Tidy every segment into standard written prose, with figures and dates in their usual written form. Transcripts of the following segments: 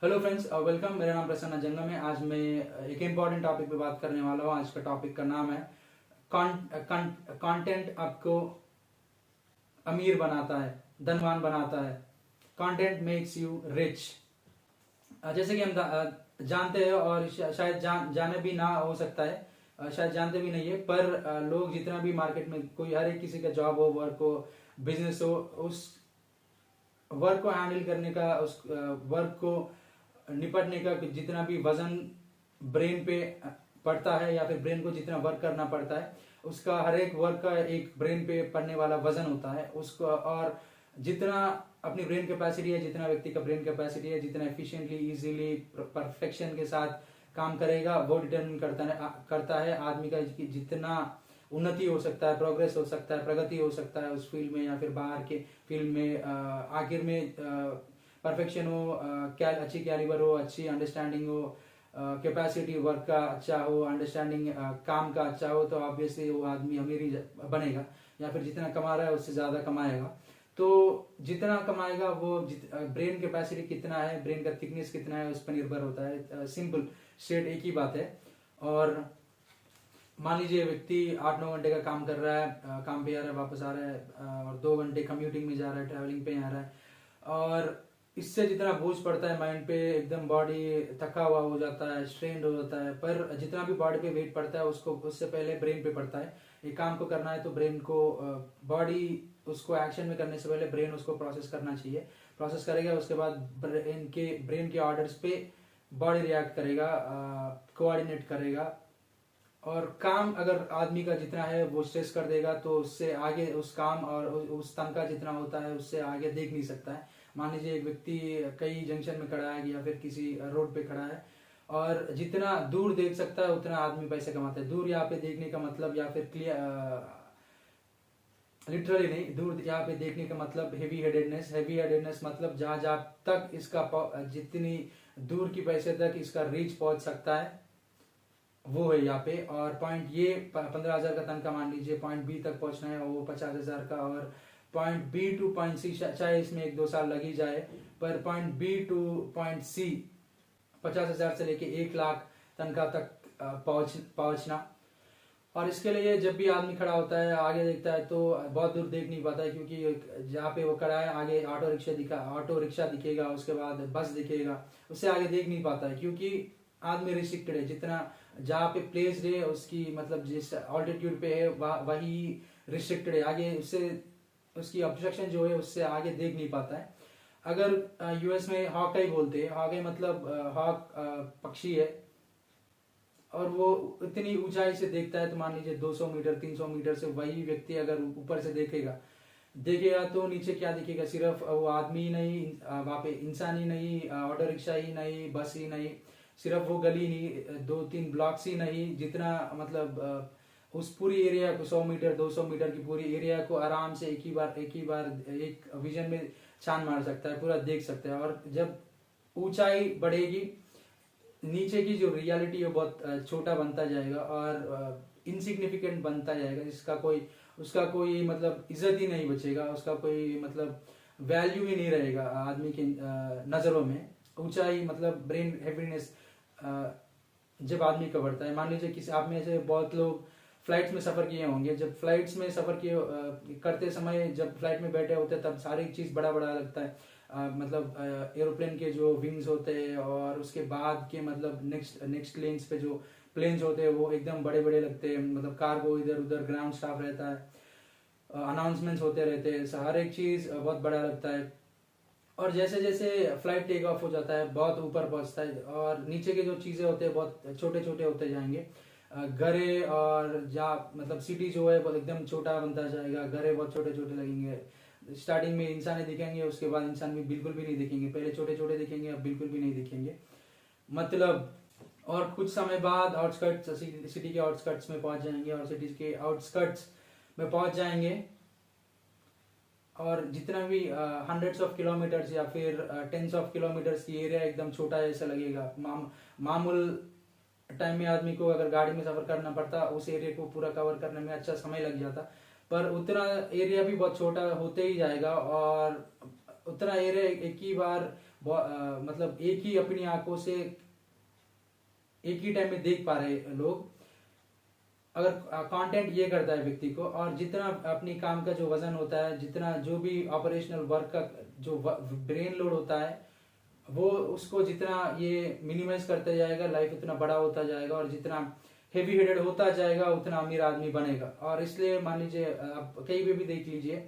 Hello friends, welcome. मेरा नाम प्रसन्न जंगम है। आज मैं एक इम्पॉर्टेंट टॉपिक पे बात करने वाला हूँ। आज का टॉपिक का नाम है कंटेंट आपको अमीर बनाता है, धनवान बनाता है। Content makes you rich. जैसे कि हम जानते हैं और शायद जाने भी ना हो सकता है, शायद जानते भी नहीं है, पर लोग जितना भी मार्केट में कोई हर एक किसी का जॉब हो, वर्क हो, बिजनेस हो, उस वर्क को हैंडल करने का, उस वर्क को निपटने का जितना भी वजन ब्रेन पे पड़ता है या फिर ब्रेन को जितना वर्क करना पड़ता है, उसका हर एक वर्क का एक ब्रेन पे पड़ने वाला वजन होता है उसको। और जितना अपनी ब्रेन कैपेसिटी है, जितना व्यक्ति का ब्रेन कैपेसिटी है, जितना एफिशिएंटली, इजीली, परफेक्शन के साथ काम करेगा, वो डिटरमिन करता है आदमी का जितना उन्नति हो सकता है, प्रोग्रेस हो सकता है, प्रगति हो सकता है उस फील्ड में या फिर बाहर के फील्ड में। आखिर में परफेक्शन हो, क्या अच्छी कैलिबर हो, अच्छी अंडरस्टैंडिंग हो, कैपेसिटी वर्क का अच्छा हो, अंडरस्टैंडिंग काम का अच्छा हो, तो ऑब्वियसली वो आदमी अमीर ही बनेगा या फिर जितना कमा रहा है उससे ज्यादा कमाएगा। तो जितना कमाएगा वो ब्रेन कैपेसिटी कितना है, ब्रेन का थिकनेस कितना है, उस पर निर्भर होता है। सिंपल स्ट्रेट एक ही बात है। और मान लीजिए व्यक्ति 8-9 घंटे का काम कर रहा है, काम पे आ रहा है, वापस आ रहा है, और 2 घंटे कम्यूटिंग में जा रहा है, ट्रैवलिंग पे आ रहा है, और इससे जितना बोझ पड़ता है माइंड पे, एकदम बॉडी थका हुआ हो जाता है, स्ट्रेन्ड हो जाता है। पर जितना भी बॉडी पे वेट पड़ता है उसको उससे पहले ब्रेन पे पड़ता है। एक काम को करना है तो ब्रेन को, बॉडी उसको एक्शन में करने से पहले ब्रेन उसको प्रोसेस करना चाहिए। प्रोसेस करेगा, उसके बाद ब्रेन के ऑर्डर्स पे बॉडी रिएक्ट करेगा, कोऑर्डिनेट करेगा। और काम अगर आदमी का जितना है वो स्ट्रेस कर देगा तो उससे आगे उस काम और उस तनख्वाह जितना होता है उससे आगे देख नहीं सकता है। मान लीजिए एक व्यक्ति कई जंक्शन में खड़ा है या फिर किसी रोड पे खड़ा है, और जितना दूर देख सकता है उतना आदमी पैसे कमाता है। दूर यहाँ पे देखने का मतलब, या फिर लिटरली नहीं, दूर यहाँ पे देखने का मतलब हेवी हेडेडनेस। हेवी हेडेडनेस मतलब जहां जहां तक इसका जितनी दूर की पैसे तक इसका रीच पहुंच सकता है वो है यहाँ पे। और पॉइंट ये 15,000 का तनख्वाह मान लीजिए, पॉइंट बी तक पहुंचना है, वो 50,000 का। और point B to point C, चाहे इसमें 1-2 साल लगी जाए, पर point B to point C 50,000 से लेके 1 लाख तनख्वाह तक पहुंचना। और इसके लिए जब भी आदमी खड़ा होता है, आगे देखता है तो बहुत दूर देख नहीं पाता है, क्योंकि जहाँ पे वो खड़ा है आगे ऑटो रिक्शा दिखेगा, उसके बाद बस दिखेगा, उससे आगे देख नहीं पाता है, क्योंकि आदमी रिस्ट्रिक्टेड है। जितना जहाँ पे प्लेस्ड है उसकी, मतलब जिस ऑल्टीट्यूड पे है वही रिस्ट्रिक्टेड है, आगे उससे उसकी ऑब्स्ट्रक्शन जो है उससे आगे देख नहीं पाता है। अगर यूएस में हॉकाई बोलते हैं, हॉकाई मतलब हॉक पक्षी है, और वो इतनी ऊंचाई से देखता है, तो मान लीजिए 200 मीटर 300 मीटर से वही व्यक्ति अगर ऊपर से देखेगा तो नीचे क्या दिखेगा? सिर्फ वो आदमी ही नहीं, वहां पे इंसान ही नहीं, ऑटो रिक्शा ही नहीं, बस ही नहीं, सिर्फ वो गली नहीं, 2-3 ब्लॉक्स ही नहीं, जितना मतलब उस पूरी एरिया को 100 मीटर 200 मीटर की पूरी एरिया को आराम से एक ही बार एक विजन में छान मार सकता है, पूरा देख सकता है। और जब ऊंचाई बढ़ेगी, नीचे की जो रियलिटी है बहुत छोटा बनता जाएगा और इनसिग्निफिकेंट बनता जाएगा, उसका कोई मतलब इज्जत ही नहीं बचेगा, उसका कोई मतलब वैल्यू ही नहीं रहेगा आदमी के नजरों में। ऊंचाई मतलब ब्रेन हैप्पीनेस जब आदमी का बढ़ता है। मान लीजिए किसी आप में से बहुत लोग फ्लाइट्स में सफर किए होंगे। जब फ्लाइट्स में सफर किए करते समय, जब फ्लाइट में बैठे होते हैं, तब सारी चीज बड़ा बड़ा लगता है। मतलब एरोप्लेन के जो विंग्स होते हैं और उसके बाद के मतलब नेक्स्ट लेन्स पे जो प्लेन्स होते हैं वो एकदम बड़े बड़े लगते हैं। मतलब कार्गो इधर उधर, ग्राउंड स्टाफ रहता है, अनाउंसमेंट्स होते रहते हैं, हर एक चीज बहुत बड़ा लगता है। और जैसे जैसे फ्लाइट टेक ऑफ हो जाता है, बहुत ऊपर पहुंचता है, और नीचे के जो चीजें होते हैं बहुत छोटे छोटे होते जाएंगे। घरे और मतलब सिटी जो है बहुत एकदम छोटा बनता जाएगा, घरे बहुत छोटे छोटे लगेंगे। स्टार्टिंग में इंसान दिखेंगे, उसके बाद इंसान भी बिल्कुल भी नहीं दिखेंगे, पहले छोटे छोटे दिखेंगे, अब बिल्कुल भी नहीं दिखेंगे मतलब। और कुछ समय बाद आउटस्कर्ट्स, सिटी के आउटस्कर्ट्स में पहुंच जाएंगे, और सिटी के आउटस्कर्ट्स में पहुंच जाएंगे, और जितना भी 100s ऑफ किलोमीटर्स या फिर 10s ऑफ किलोमीटर्स की एरिया एकदम छोटा जैसा लगेगा। मामूल टाइम में आदमी को अगर गाड़ी में सफर करना पड़ता, उस एरिया को पूरा कवर करने में अच्छा समय लग जाता, पर उतना एरिया भी बहुत छोटा होते ही जाएगा, और उतना एरिया एक ही बार मतलब एक ही अपनी आंखों से एक ही टाइम में देख पा रहे लोग। अगर कंटेंट ये करता है व्यक्ति को, और जितना अपनी काम का जो वजन होता है, जितना जो भी ऑपरेशनल वर्क का जो ब्रेन लोड होता है, वो उसको जितना ये मिनिमाइज करता जाएगा, लाइफ उतना बड़ा होता जाएगा, और जितना हेवी हेडेड होता जाएगा उतना अमीर आदमी बनेगा। और इसलिए मान लीजिए आप कहीं पे भी देख लीजिए,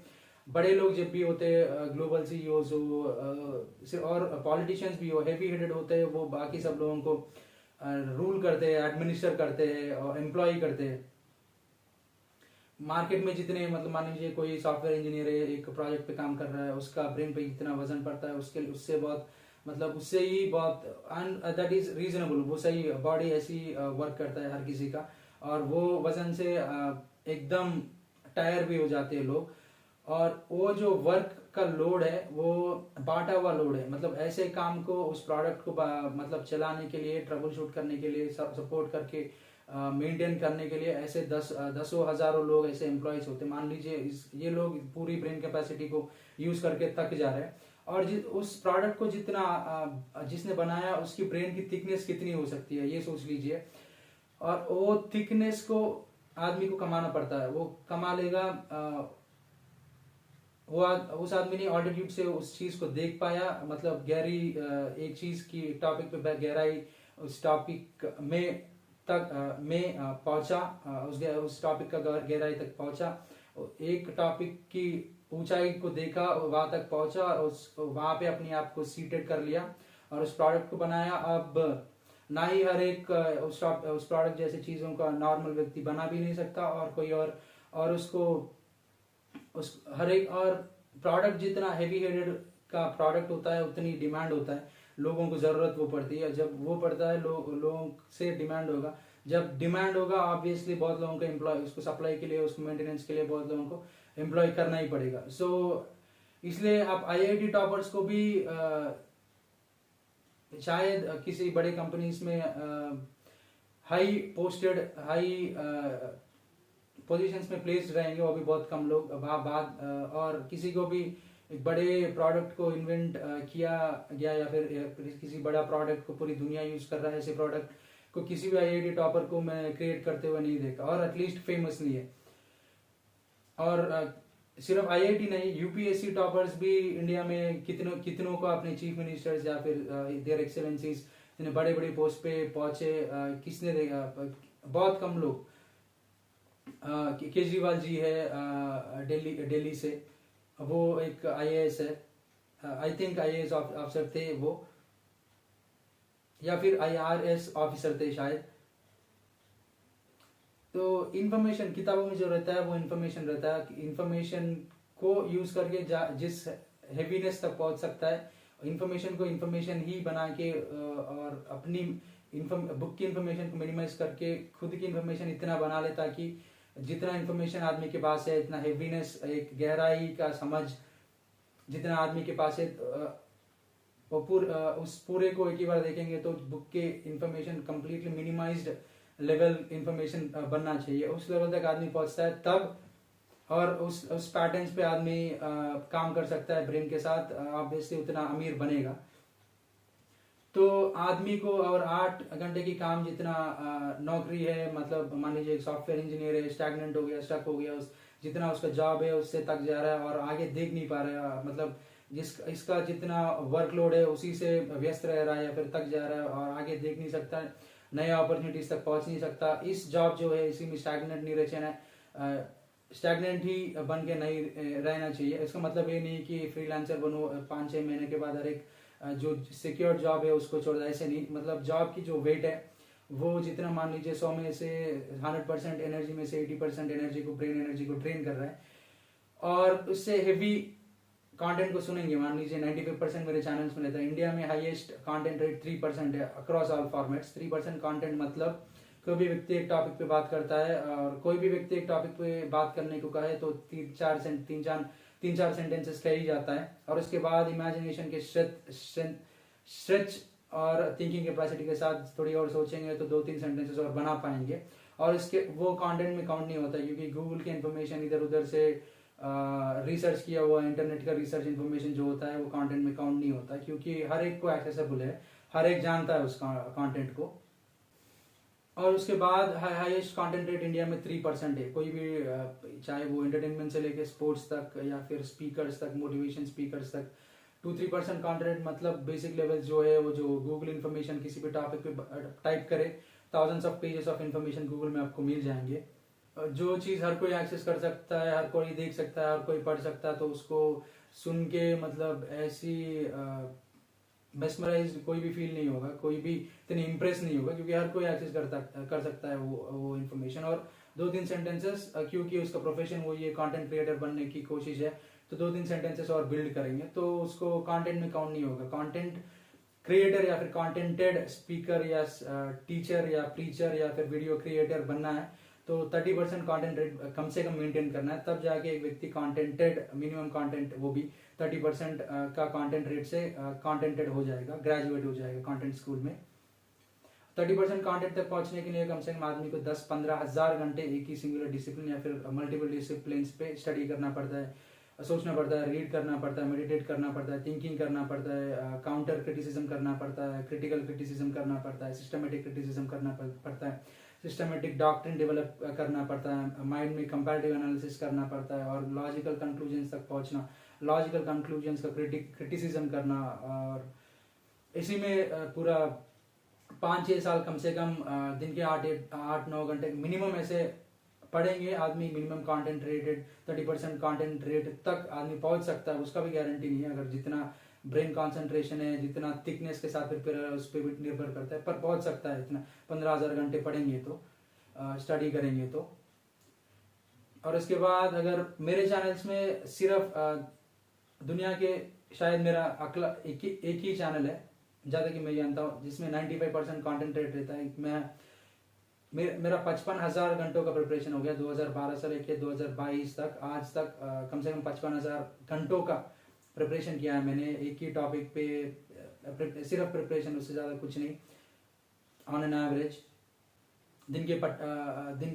बड़े लोग जब भी होते हैं, ग्लोबल सीईओज हो और पॉलिटिशियंस भी हो, हेवी हेडेड होते हैं, वो बाकी सब लोगों को रूल करते हैं, एडमिनिस्टर करते हैं और एम्प्लॉय करते हैं। मार्केट में जितने मतलब मान लीजिए कोई सॉफ्टवेयर इंजीनियर है, एक प्रोजेक्ट पे काम कर रहा है, उसका ब्रेन पे कितना वजन पड़ता है, उसके उससे बहुत मतलब उससे ही बहुत दैट इज रीजनेबल, वो सही बॉडी ऐसी वर्क करता है हर किसी का, और वो वजन से एकदम टायर भी हो जाते हैं लोग। और वो जो वर्क का लोड है वो बांटा हुआ लोड है, मतलब ऐसे काम को उस प्रोडक्ट को मतलब चलाने के लिए, ट्रबल शूट करने के लिए, सपोर्ट करके मेंटेन करने के लिए ऐसे दसों हजारों लोग ऐसे एम्प्लॉयज होते हैं। मान लीजिए ये लोग पूरी ब्रेन कैपेसिटी को यूज करके थक जा रहे हैं, और उस प्रोडक्ट को जितना जिसने बनाया उसकी ब्रेन की थिकनेस कितनी हो सकती है ये सोच लीजिए। और वो थिकनेस को आदमी को कमाना पड़ता है, वो कमा लेगा। उस आदमी ने ऑल्टीट्यूड से उस चीज को देख पाया, मतलब गहरी एक चीज की टॉपिक पे गहराई उस टॉपिक में तक में पहुंचा, उस टॉपिक का गहराई तक पहुंचा, एक टॉपिक की ऊंचाई को देखा, वहां तक पहुंचा, और वहां पे अपने आप को सीटेड कर लिया और उस प्रोडक्ट को बनाया। अब ना ही हर एक उस प्रोडक्ट जैसे चीजों का नॉर्मल व्यक्ति बना भी नहीं सकता, और कोई और उसको उस हर एक और प्रोडक्ट जितना हेवी हेडेड का प्रोडक्ट होता है उतनी डिमांड होता है, लोगों को जरूरत वो पड़ती है। जब वो पड़ता है लोगों से डिमांड होगा, जब डिमांड होगा ऑब्वियसली बहुत लोगों को एम्प्लॉय, उसको सप्लाई के लिए, उसको मेंटेनेंस के लिए बहुत लोगों को एम्प्लॉय करना ही पड़ेगा। सो इसलिए आप आईआईटी टॉपर्स को भी शायद किसी बड़े कंपनीज में हाई पोस्टेड हाई पोजीशंस में प्लेस्ड रहेंगे, वो भी बहुत कम लोग बाद और किसी को भी एक बड़े प्रोडक्ट को इन्वेंट किया गया, या फिर किसी बड़ा प्रोडक्ट को पूरी दुनिया यूज कर रहा है, ऐसे प्रोडक्ट को किसी भी आईआईटी टॉपर को मैं क्रिएट करते हुए नहीं देखा, और एटलीस्ट फेमस नहीं है। और सिर्फ आईआईटी नहीं, यूपीएससी टॉपर्स भी इंडिया में कितनों को अपने चीफ मिनिस्टर्स या फिर देयर एक्सेलेंसीज जिन्हें बड़े बड़े पोस्ट पे पहुंचे, किसने देखा? बहुत कम लोग। केजरीवाल जी है दिल्ली से, वो एक आईएएस है, आई थिंक आईएएस ऑफिसर थे वो, या फिर आईआरएस ऑफिसर थे शायद। तो इंफॉर्मेशन किताबों में जो रहता है वो इंफॉर्मेशन रहता है, इंफॉर्मेशन को यूज करके जिस हेवीनेस तक पहुंच सकता है, इंफॉर्मेशन को इंफॉर्मेशन ही बना के और अपनी बुक की इंफॉर्मेशन को मिनिमाइज करके खुद की इंफॉर्मेशन इतना बना ले ताकि जितना इंफॉर्मेशन आदमी के पास है, इतना हेवीनेस, एक गहराई का समझ जितना आदमी के पास है, उस पूरे को एक ही बार देखेंगे तो बुक के information completely minimised level information बनना चाहिए। उस लेवल तक आदमी पहुंचता है तब, और उस पैटर्न्स पे आदमी काम कर सकता है ब्रेन के साथ, ऑब्वियसली उतना अमीर बनेगा। तो आदमी को और 8 घंटे की काम जितना नौकरी है, मतलब मान लीजिए एक सॉफ्टवेयर इंजीनियर है, स्टैग्नेंट हो गया, स्टक हो गया, जितना उसका जॉब है उससे तक जा रहा है और आगे देख नहीं पा रहा है, मतलब इसका जितना वर्कलोड है उसी से व्यस्त रह रहा है या फिर तक जा रहा है और आगे देख नहीं सकता, नए अपॉर्चुनिटीज तक पहुंच नहीं सकता। इस जॉब जो है इसी में स्टैग्नेंट नहीं रहना, स्टैग्नेंट ही बन के नहीं रहना चाहिए। इसका मतलब ये नहीं कि फ्रीलांसर बनो, 5-6 महीने के बाद हर एक जो सिक्योर जॉब है उसको छोड़ दे, ऐसे नहीं। मतलब जॉब की जो वेट है वो जितना मान लीजिए 100 में से 100% एनर्जी में से 80% एनर्जी को, ब्रेन एनर्जी को ड्रेन कर रहा है, और उससे हेवी कंटेंट को सुनेंगे। मान लीजिए 95% मेरे चैनल्स में रहता है। इंडिया में हाईएस्ट कंटेंट रेट 3% है अक्रॉस ऑल फॉर्मेट्स। 3% कंटेंट मतलब कोई भी व्यक्ति एक टॉपिक पे बात करता है, और कोई भी व्यक्ति एक टॉपिक पे बात करने को कहे तो 3-4 सेंटेंसेस कह ही जाता है, और उसके बाद इमेजिनेशन के स्ट्रेच और थिंकिंग कैपेसिटी के साथ थोड़ी और सोचेंगे तो 2-3 सेंटेंसेस और बना पाएंगे। और इसके वो कंटेंट में काउंट नहीं होता, क्योंकि गूगल की इंफॉर्मेशन इधर उधर से रिसर्च किया हुआ इंटरनेट का रिसर्च इन्फॉर्मेशन जो होता है वो कंटेंट में काउंट नहीं होता, क्योंकि हर एक को एक्सेसिबल है, हर एक जानता है उस कंटेंट को। और उसके बाद हाईएस्ट कंटेंट रेट इंडिया में 3% है। कोई भी चाहे वो एंटरटेनमेंट से लेके स्पोर्ट्स तक या फिर स्पीकर्स तक, मोटिवेशन स्पीकर्स तक, 2-3% कंटेंट मतलब बेसिक लेवल जो है वो जो गूगल इन्फॉर्मेशन किसी भी टॉपिक पे टाइप करे, thousands of pages of information Google में आपको मिल जाएंगे। जो चीज़ हर कोई एक्सेस कर सकता है, हर कोई देख सकता है, हर कोई पढ़ सकता है, तो उसको सुन के मतलब ऐसी मेस्मराइज कोई भी फील नहीं होगा, कोई भी इतनी इम्प्रेस नहीं होगा, क्योंकि हर कोई एक्सेस कर सकता है वो इन्फॉर्मेशन। और 2-3 सेंटेंसेस, क्योंकि उसका प्रोफेशन वो ये कंटेंट क्रिएटर बनने की कोशिश है, तो 2-3 सेंटेंसेस और बिल्ड करेंगे तो उसको कंटेंट में काउंट नहीं होगा। कंटेंट क्रिएटर या फिर कंटेंटेड स्पीकर या टीचर या प्रीचर या फिर वीडियो क्रिएटर बनना है तो 30% कंटेंट रेट कम से कम मेंटेन करना है, तब जाके एक व्यक्ति कंटेंटेड, मिनिमम कंटेंट वो भी 30% का कंटेंट रेट से कंटेंटेड हो जाएगा, ग्रेजुएट हो जाएगा कंटेंट स्कूल में। 30% कंटेंट तक पहुंचने के लिए कम से कम आदमी को 10-15 हज़ार घंटे एक ही सिंगुलर डिसिप्लिन या फिर मल्टीपल डिसिप्लिन पे स्टडी करना पड़ता है, सोचना पड़ता है, रीड करना पड़ता है, मेडिटेट करना पड़ता है, थिंकिंग करना पड़ता है, काउंटर क्रिटिसिज्म करना पड़ता है, क्रिटिकल क्रिटिसिज्म करना पड़ता है, सिस्टमेटिक क्रिटिसिज्म करना पड़ता है, सिस्टमेटिक डॉक्ट्रिन डेवलप करना पड़ता है, माइंड में कंपैरेटिव एनालिसिस करना पड़ता है, और लॉजिकल कंक्लूजन्स तक पहुंचना, लॉजिकल कंक्लूजन्स का क्रिटिसिज्म करना। और इसी में पूरा 5-6 साल कम से कम दिन के 8-9 घंटे मिनिमम ऐसे पढ़ेंगे आदमी। Minimum content rated 30% content rate तक आदमी पहुंच सकता है, उसका भी गारंटी नहीं है। अगर जितना ब्रेन कंसंट्रेशन है, जितना थिकनेस के साथ प्रिपेयर है, उस पर भी निर्भर करता है, पर पहुंच सकता है इतना। 15,000 घंटे पढ़ेंगे तो, स्टडी करेंगे तो। और उसके बाद अगर मेरे चैनल्स में सिर्फ दुनिया के शायद मेरा अकेला एक ही चैनल है ज़्यादा कि मैं जानता हूँ जिसमें 95% कंटेंट रेट रहता है। मेरा 55,000 घंटों का प्रिपरेशन हो गया 2012 से लेकर 2022 तक। आज तक कम से कम 55,000 घंटों का प्रिपरेशन किया है मैंने एक ही टॉपिक पे, सिर्फ प्रिपरेशन, उससे ज़्यादा कुछ नहीं। ऑन एन एवरेज दिन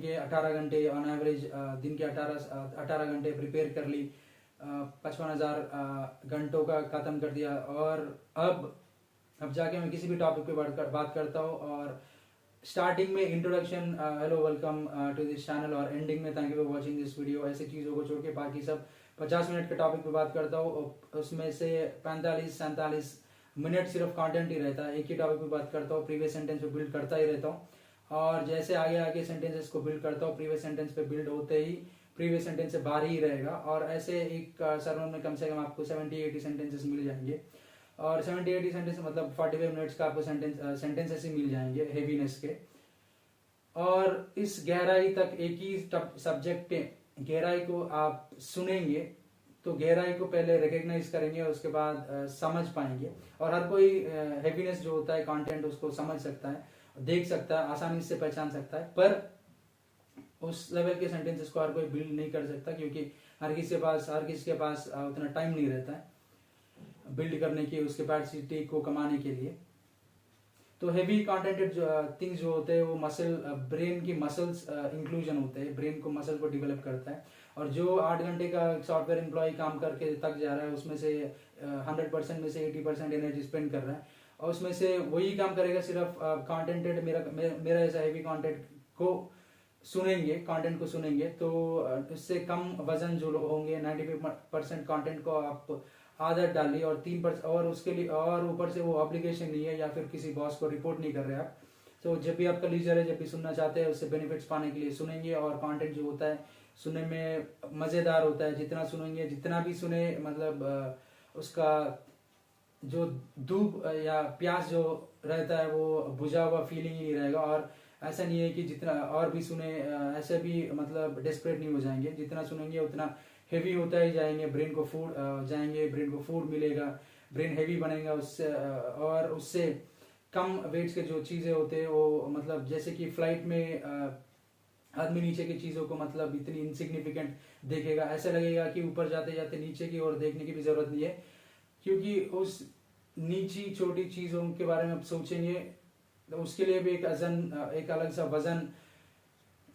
के 18 घंटे ऑन एवरेज, दिन के 18 घंटे प्रिपेयर कर ली, 55,000 घंटों का ख़त्म कर दिया। और अब जाके मैं किसी भी टॉपिक पे बात करता हूँ। और स्टार्टिंग में introduction, hello welcome to this channel, और एंडिंग में thank you for watching this video, ऐसी चीज़ों को छोड़ के बाकी सब 50 मिनट के टॉपिक पे बात करता हूँ। उसमें से 45-47 मिनट सिर्फ कंटेंट ही रहता है। एक ही टॉपिक पे बात करता हूँ, प्रीवियस सेंटेंस पे बिल्ड करता ही रहता हूँ। और जैसे आगे आगे सेंटेंसेस को बिल्ड करता हूँ, प्रीवियस सेंटेंस पे बिल्ड होते ही प्रीवियस सेंटेंस से बाहर ही रहेगा। और ऐसे एक सरवन में कम से कम आपको 70-80 सेंटेंसेस मिल जाएंगे। और 70-80 सेंटेंस मतलब 45 मिनट्स का आपको सेंटेंसेस ही मिल जाएंगे हेवीनेस के। और इस गहराई तक एक ही सब्जेक्ट पे गहराई को आप सुनेंगे तो गहराई को पहले रिकग्नाइज करेंगे, उसके बाद समझ पाएंगे। और हर कोई हेवीनेस जो होता है कंटेंट उसको समझ सकता है, देख सकता है, आसानी से पहचान सकता है। पर उस लेवल के सेंटेंसेस को हर कोई बिल्ड नहीं कर सकता, क्योंकि हर किसी के पास उतना टाइम नहीं रहता है बिल्ड करने की, उस कैपेसिटी को कमाने के लिए। तो हेवी कंटेंटेड थिंग्स जो होते हैं वो ब्रेन की मसल्स इंक्लूजन होते हैं, ब्रेन को मसल को डेवलप करता है। और जो 8 घंटे का सॉफ्टवेयर एम्प्लॉय काम करके थक जा रहा है, उसमें से 100% में से 80% एनर्जी स्पेंड कर रहा है, और उसमें से वही काम करेगा सिर्फ कंटेंटेड मेरा ऐसा हेवी कंटेंट को सुनेंगे तो इससे कम वजन जो होंगे 95% कंटेंट को आप आदत डाली, और 3% और उसके लिए और ऊपर से वो ऑब्लिगेशन नहीं है या फिर किसी बॉस को रिपोर्ट नहीं कर रहे आप। तो जब भी आपका लीजर है, जब भी सुनना चाहते हैं, उससे बेनिफिट्स पाने के लिए सुनेंगे। और कंटेंट जो होता है सुनने में मज़ेदार होता है, जितना सुनेंगे, जितना भी सुने मतलब उसका जो धूप या प्यास जो रहता है वो बुझा हुआ फीलिंग ही नहीं रहेगा। और ऐसा नहीं है कि जितना और भी सुने ऐसे भी मतलब डेस्परेट नहीं हो जाएंगे, जितना सुनेंगे उतना हेवी होता ही जाएंगे, ब्रेन को फूड मिलेगा, ब्रेन हेवी बनेगा उससे। और उससे कम वेट्स के जो चीज़ें होते हैं वो मतलब जैसे कि फ्लाइट में आदमी नीचे की चीज़ों को मतलब इतनी इनसिग्निफिकेंट देखेगा, ऐसा लगेगा कि ऊपर जाते जाते नीचे की ओर देखने की भी ज़रूरत नहीं है, क्योंकि उस नीची छोटी चीज़ों के बारे में आप सोचेंगे तो उसके लिए भी एक अलग सा वजन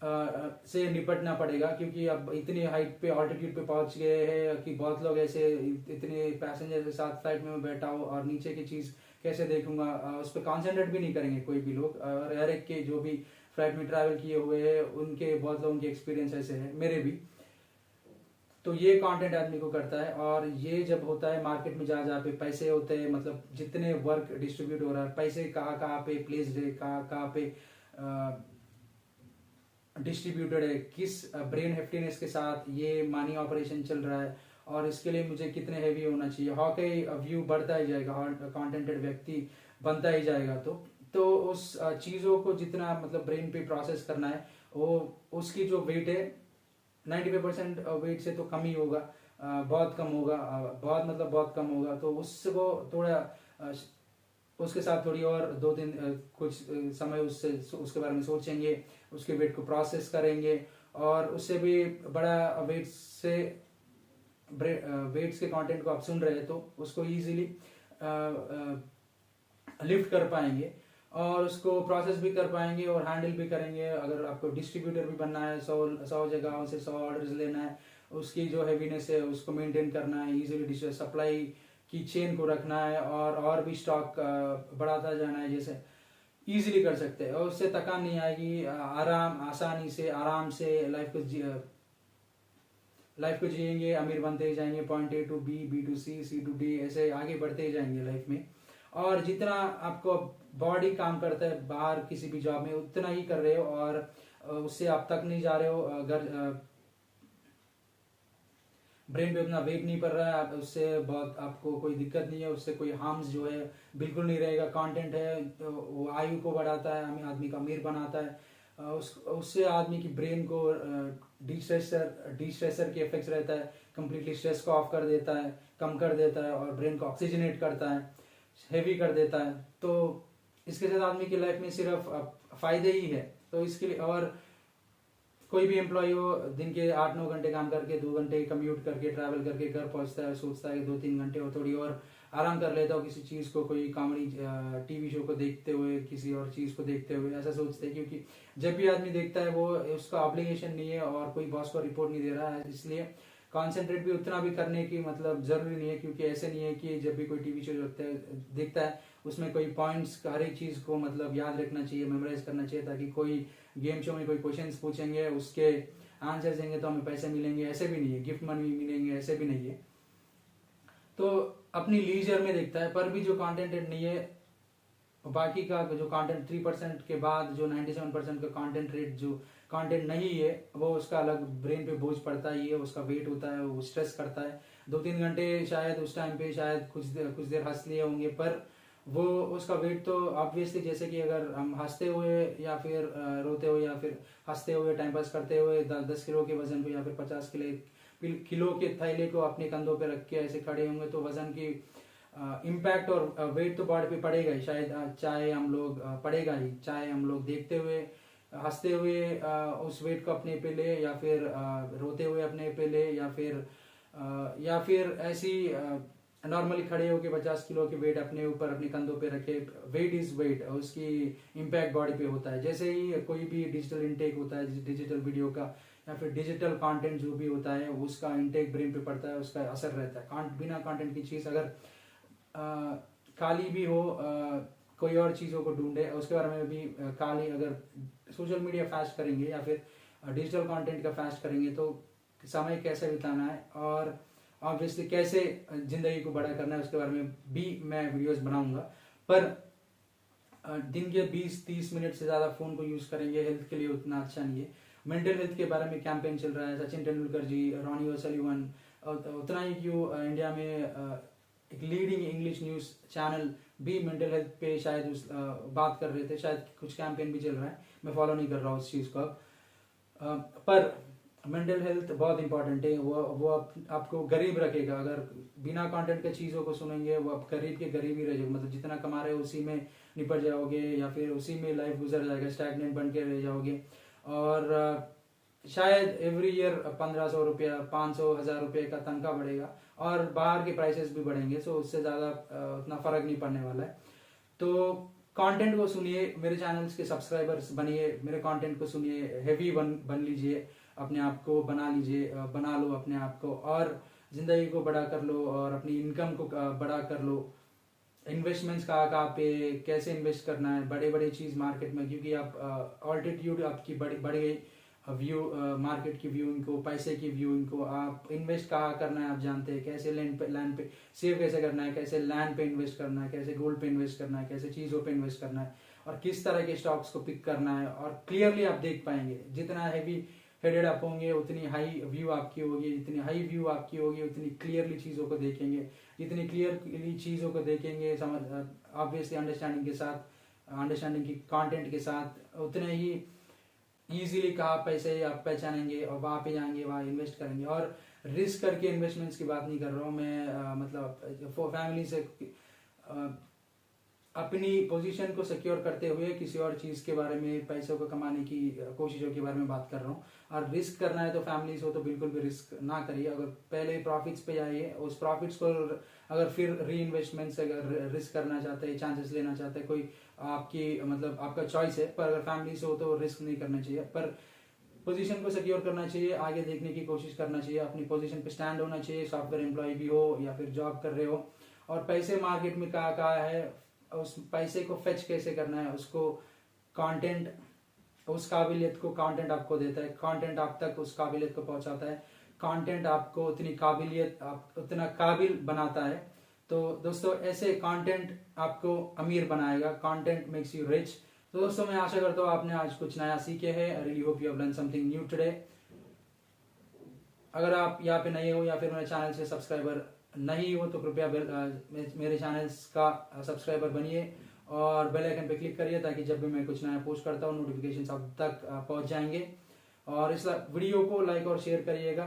से निपटना पड़ेगा, क्योंकि अब इतनी हाइट पे ऑल्टीट्यूड पे पहुंच गए हैं कि बहुत लोग ऐसे इतने पैसेंजर के साथ फ्लाइट में बैठा हो और नीचे की चीज कैसे देखूंगा, उस पर कॉन्सेंट्रेट भी नहीं करेंगे कोई भी लोग। और हर एक के जो भी फ्लाइट में ट्रैवल किए हुए हैं उनके बहुत लोगों के एक्सपीरियंस ऐसे है, मेरे भी। तो ये कंटेंट आदमी को करता है। और ये जब होता है मार्केट में जहाँ जहाँ पे पैसे होते हैं, मतलब जितने वर्क डिस्ट्रीब्यूट हो रहा है, पैसे कहाँ कहाँ पे प्लेस्ड है, कहाँ कहाँ पे डिस्ट्रीब्यूटेड है, किस ब्रेन हेफ्टीनेस के साथ ये मानी ऑपरेशन चल रहा है, और इसके लिए मुझे कितने हैवी होना चाहिए। हॉके व्यू बढ़ता ही जाएगा, कंटेंटेड व्यक्ति बनता ही जाएगा। तो उस चीज़ों को जितना मतलब ब्रेन पे प्रोसेस करना है, वो उसकी जो वेट है 95% वेट से तो कम ही होगा, बहुत कम होगा, बहुत मतलब बहुत कम होगा। तो उसको थोड़ा उसके साथ थोड़ी और 2-3 कुछ समय उसके बारे में सोचेंगे, उसके वेट को प्रोसेस करेंगे, और उससे भी बड़ा वेट्स के कंटेंट को आप सुन रहे हैं तो उसको इजीली लिफ्ट कर पाएंगे और उसको प्रोसेस भी कर पाएंगे और हैंडल भी करेंगे। अगर आपको डिस्ट्रीब्यूटर भी बनना है, 100 जगहों से 100 ऑर्डर्स लेना है, उसकी जो हैवीनेस है उसको मेंटेन करना है, इजीली सप्लाई की चेन को रखना है, और भी स्टॉक बढ़ाता जाना है, जैसे इजीली कर सकते हैं। और उससे थकान नहीं आएगी, आसानी से आराम से लाइफ को जिएंगे, अमीर बनते ही जाएंगे, point A to B, B to C, C to D, ऐसे आगे बढ़ते ही जाएंगे लाइफ में। और जितना आपको बॉडी काम करता है बाहर किसी भी जॉब में, उतना ही कर रहे हो, और उससे आप तक नहीं जा रहे हो। अगर ब्रेन पे उतना वेट नहीं पड़ रहा है, आप उससे बहुत आपको कोई दिक्कत नहीं है, उससे कोई हार्म्स जो है बिल्कुल नहीं रहेगा। कंटेंट है वो आयु को बढ़ाता है, आदमी का अमीर बनाता है, उससे आदमी की ब्रेन को डिस्ट्रेसर के इफेक्ट्स रहता है, कंप्लीटली स्ट्रेस को ऑफ कर देता है, कम कर देता है, और ब्रेन को ऑक्सीजनेट करता है, हेवी कर देता है। तो इसके साथ आदमी की लाइफ में सिर्फ फायदे ही है। तो इसके लिए, और कोई भी एम्प्लॉय हो, दिन के 8-9 घंटे काम करके 2 घंटे कम्यूट करके ट्रैवल करके घर पहुंचता है, सोचता है कि 2-3 घंटे और थोड़ी और आराम कर लेता हूँ किसी चीज़ को, कोई कॉमेडी टीवी शो को देखते हुए, किसी और चीज़ को देखते हुए, ऐसा सोचते हैं। क्योंकि जब भी आदमी देखता है वो उसका ऑब्लिगेशन नहीं है और कोई बॉस को रिपोर्ट नहीं दे रहा है, इसलिए कॉन्सेंट्रेट भी उतना भी करने की मतलब जरूरी नहीं है। क्योंकि ऐसे नहीं है कि जब भी कोई टीवी शो देखता है उसमें कोई पॉइंट्स हर एक चीज़ को मतलब याद रखना चाहिए, मेमोराइज करना चाहिए, ताकि कोई गेम शो में कोई क्वेश्चंस पूछेंगे उसके आंसर देंगे तो हमें पैसे मिलेंगे, ऐसे भी नहीं है, गिफ्ट मनी मिलेंगे, ऐसे भी नहीं है। तो अपनी लीजर में देखता है। पर भी जो कंटेंटेड नहीं है, बाकी का जो कंटेंट 3% के बाद जो 97% का कंटेंट रेट जो कंटेंट नहीं है, वो उसका अलग ब्रेन पे बोझ पड़ता ही है, उसका वेट होता है, वो स्ट्रेस करता है। 2-3 घंटे शायद उस टाइम पे शायद कुछ देर हंस लिए होंगे, पर वो उसका वेट तो ऑब्वियसली, जैसे कि अगर हम हंसते हुए या फिर रोते हुए या फिर हंसते हुए टाइम पास करते हुए 10 किलो के वजन को या फिर 50 किलो के थैले को अपने कंधों पे रख के ऐसे खड़े होंगे, तो वजन की इम्पैक्ट और वेट तो बॉडी पे पड़ेगा ही, शायद चाहे हम लोग पड़ेगा ही, चाहे हम लोग देखते हुए हंसते हुए उस वेट को अपने पे ले, या फिर रोते हुए अपने पे ले, या फिर ऐसी नॉर्मली खड़े होके 50 किलो के वेट अपने ऊपर अपने कंधों पे रखे। वेट इज वेट, उसकी इम्पैक्ट बॉडी पे होता है। जैसे ही कोई भी डिजिटल इनटेक होता है, डिजिटल वीडियो का या फिर डिजिटल कंटेंट जो भी होता है, उसका इनटेक ब्रेन पे पड़ता है, उसका असर रहता है। बिना कंटेंट की चीज़ अगर खाली भी हो, कोई और चीज़ों को ढूंढे, उसके बारे में भी खाली अगर सोशल मीडिया फास्ट करेंगे या फिर डिजिटल कंटेंट का फास्ट करेंगे, तो समय कैसे बिताना है और ऑब्वियसली कैसे जिंदगी को बड़ा करना है, उसके बारे में भी मैं वीडियोस बनाऊंगा। पर दिन के 20-30 मिनट से ज़्यादा फ़ोन को यूज़ करेंगे हेल्थ के लिए उतना अच्छा नहीं है। मेंटल हेल्थ के बारे में कैंपेन चल रहा है, सचिन तेंदुलकर जी, रॉनी ओसलिवन, उतना ही क्यों इंडिया में एक लीडिंग इंग्लिश न्यूज़ चैनल भी मेंटल हेल्थ पे शायद बात कर रहे थे, शायद कुछ कैंपेन भी चल रहा है, मैं फॉलो नहीं कर रहा हूँ उस चीज़ को। पर मेंटल हेल्थ बहुत इंपॉर्टेंट है, वो आपको गरीब रखेगा। अगर बिना कंटेंट के चीज़ों को सुनेंगे, वो आप गरीब के गरीब ही रह जाओगे, मतलब जितना कमा रहे हो उसी में निपट जाओगे, या फिर उसी में लाइफ गुजर जाएगा, स्टैग्नेंट बन के रह जाओगे। और शायद एवरी ईयर 1500 रुपया, 500-1000 रुपये का तनख्वाह बढ़ेगा और बाहर के प्राइसेस भी बढ़ेंगे, सो उससे ज़्यादा उतना फ़र्क नहीं पड़ने वाला है। तो कंटेंट को सुनिए, मेरे चैनल्स के सब्सक्राइबर्स बनिए, मेरे कंटेंट को सुनिए, हेवी बन लीजिए, अपने आप को बना लीजिए, बना लो अपने आप को, और जिंदगी को बड़ा कर लो और अपनी इनकम को बड़ा कर लो। इन्वेस्टमेंट्स कहाँ पे कैसे इन्वेस्ट करना है, बड़े बड़े चीज मार्केट में, क्योंकि आप ऑल्टीट्यूड आपकी बढ़ गई, व्यू मार्केट की व्यूइंग को, पैसे की व्यूइंग को, आप इन्वेस्ट कहाँ करना है आप जानते हैं, कैसे लैंड पे सेव कैसे करना है, कैसे लैंड पे इन्वेस्ट करना है, कैसे गोल्ड पे इन्वेस्ट करना है, कैसे चीज़ों पे इन्वेस्ट करना है, और किस तरह के स्टॉक्स को पिक करना है, और क्लियरली आप देख पाएंगे। जितना हैवी हेडेड आप होंगे उतनी हाई व्यू आपकी होगी, जितनी हाई व्यू आपकी होगी उतनी क्लियरली चीज़ों को देखेंगे, जितनी क्लियरली चीज़ों को देखेंगे समझ ऑब्वियसली अंडरस्टैंडिंग के साथ, अंडरस्टैंडिंग की कंटेंट के साथ, उतने ही इजीली कहाँ पैसे आप पहचानेंगे और वहाँ पे जाएंगे, वहाँ इन्वेस्ट करेंगे। और रिस्क करके इन्वेस्टमेंट्स की बात नहीं कर रहा हूँ मैं, मतलब फैमिली से अपनी पोजीशन को सिक्योर करते हुए किसी और चीज के बारे में, पैसों को कमाने की कोशिशों के बारे में बात कर रहा हूँ। और रिस्क करना है तो फैमिलीज हो तो बिल्कुल भी रिस्क ना करिए। अगर पहले प्रॉफिट्स पे जाइए, उस प्रॉफिट्स को अगर फिर री इन्वेस्टमेंट से अगर रिस्क करना चाहते हैं, चांसेस लेना चाहते हैं, कोई आपकी मतलब आपका चॉइस है, पर अगर फैमिली से हो तो रिस्क नहीं करना चाहिए। पर पोजीशन को सिक्योर करना चाहिए, आगे देखने की कोशिश करना चाहिए, अपनी पोजीशन पे स्टैंड होना चाहिए, सॉफ्टवेयर एम्प्लॉय भी हो या फिर जॉब कर रहे हो। और पैसे मार्केट में कहाँ है, उस पैसे को फेच कैसे करना है, उसको कंटेंट, उस काबिलियत को कंटेंट आपको देता है, कंटेंट आप तक उस काबिलियत को पहुंचाता है, कंटेंट आपको उतनी काबिलियत, आप उतना काबिल बनाता है। तो दोस्तों ऐसे कंटेंट आपको अमीर बनाएगा, कंटेंट मेक्स यू रिच। तो दोस्तों मैं आशा करता हूँ आपने आज कुछ नया सीखे हैं। I really hope you have learn something new today. अगर आप यहाँ पे नए हो या फिर मेरे चैनल से सब्सक्राइबर नहीं हो तो कृपया मेरे चैनल्स का सब्सक्राइबर बनिए और बेल आइकन पे क्लिक करिए, ताकि जब भी मैं कुछ नया पोस्ट करता हूँ नोटिफिकेशन आप तक पहुंच जाएंगे। और इस वीडियो को लाइक और शेयर करिएगा,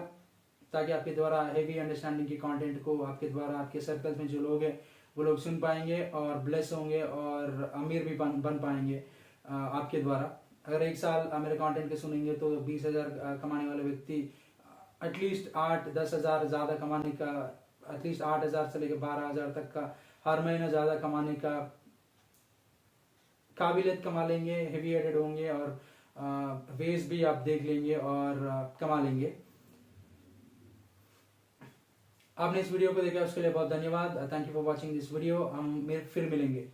ताकि आपके द्वारा हेवी अंडरस्टैंडिंग की कंटेंट को आपके द्वारा आपके सर्कल्स में जो लोग हैं वो लोग सुन पाएंगे और ब्लेस होंगे और अमीर भी बन पाएंगे आपके द्वारा। अगर एक साल मेरे कंटेंट के सुनेंगे तो 20,000 कमाने वाले व्यक्ति एटलीस्ट 8-10 हज़ार ज्यादा कमाने का, एटलीस्ट 8,000 से लेकर 12,000 तक का हर महीना ज्यादा कमाने का काबिलियत कमा लेंगे, हेवी हेडेड होंगे और वेज भी आप देख लेंगे और कमा लेंगे। आपने इस वीडियो को देखा उसके लिए बहुत धन्यवाद। Thank you for watching this video. हम फिर मिलेंगे।